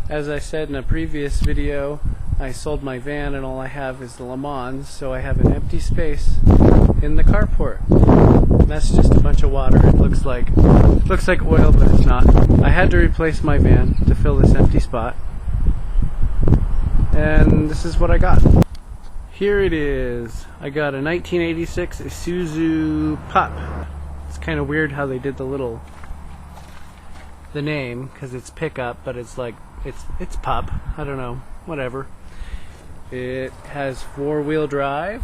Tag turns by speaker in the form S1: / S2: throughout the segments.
S1: As I said in a previous video, I sold my van and all I have is the Le Mans, so I have an empty space in the carport. And that's just a bunch of water. It looks like oil, but it's not. I had to replace my van to fill this empty spot, and this is what I got. Here it is. I got a 1986 Isuzu Pup. It's kind of weird how they did the name, because it's pickup, but it's like it's Pup. I don't know, whatever. It has four-wheel drive,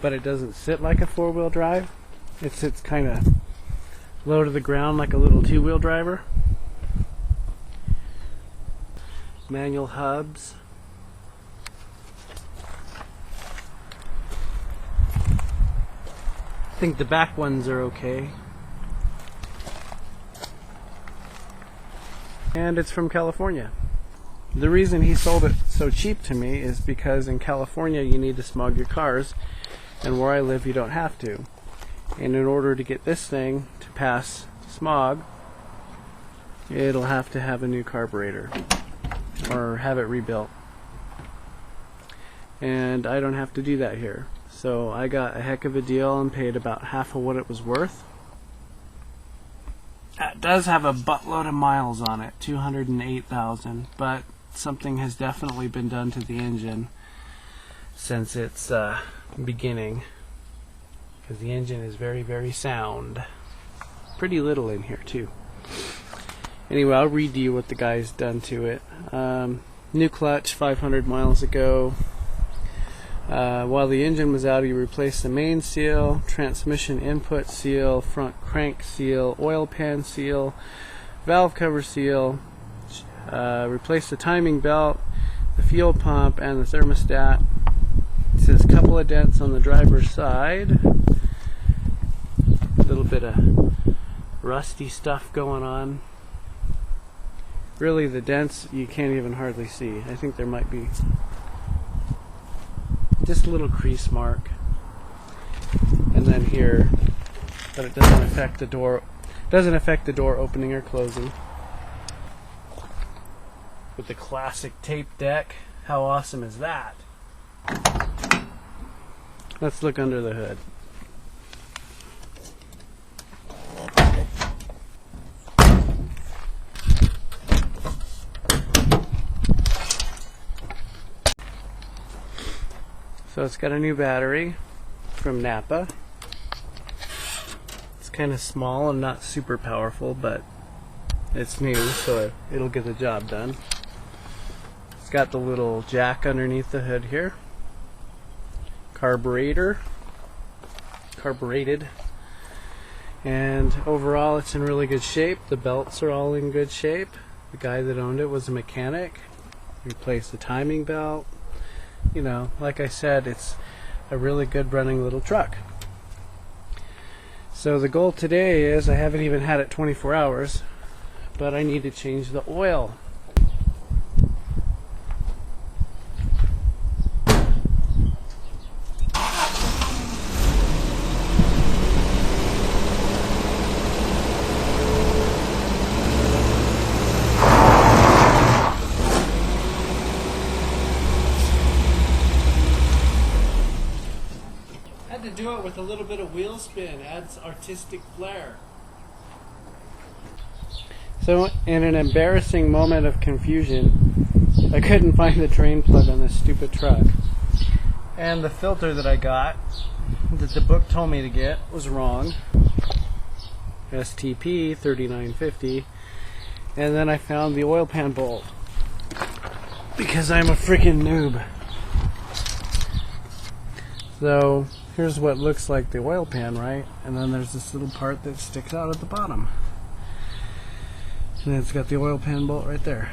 S1: but it doesn't sit like a four-wheel drive. It sits kind of low to the ground like a little two-wheel driver. Manual hubs. I think the back ones are okay. And it's from California. The reason he sold it so cheap to me is because in California you need to smog your cars, and where I live you don't have to. And in order to get this thing to pass smog, it'll have to have a new carburetor or have it rebuilt. And I don't have to do that here. So I got a heck of a deal and paid about half of what it was worth. It does have a buttload of miles on it, 208,000, but something has definitely been done to the engine since its beginning, because the engine is very, very sound. Pretty little in here too. Anyway, I'll read you what the guy's done to it. New clutch 500 miles ago. While the engine was out, he replaced the main seal, transmission input seal, front crank seal, oil pan seal, valve cover seal, replaced the timing belt, the fuel pump, and the thermostat. It says a couple of dents on the driver's side. A little bit of rusty stuff going on. Really, the dents you can't even hardly see. I think there might be just a little crease mark, and then here, but it doesn't affect the door. Doesn't affect the door opening or closing. With the classic tape deck, how awesome is that? Let's look under the hood. So it's got a new battery from Napa. It's kind of small and not super powerful, but it's new, so it'll get the job done. It's got the little jack underneath the hood here. Carbureted. And overall it's in really good shape. The belts are all in good shape. The guy that owned it was a mechanic. Replaced the timing belt. You know, like I said, it's a really good running little truck. So the goal today is, I haven't even had it 24 hours, but I need to change the oil. To do it with a little bit of wheel spin, adds artistic flair. So in an embarrassing moment of confusion, I couldn't find the drain plug on this stupid truck, and the filter that I got that the book told me to get was wrong. STP 3950. And then I found the oil pan bolt, because I'm a freaking noob. So here's what looks like the oil pan, right? And then there's this little part that sticks out at the bottom. And it's got the oil pan bolt right there.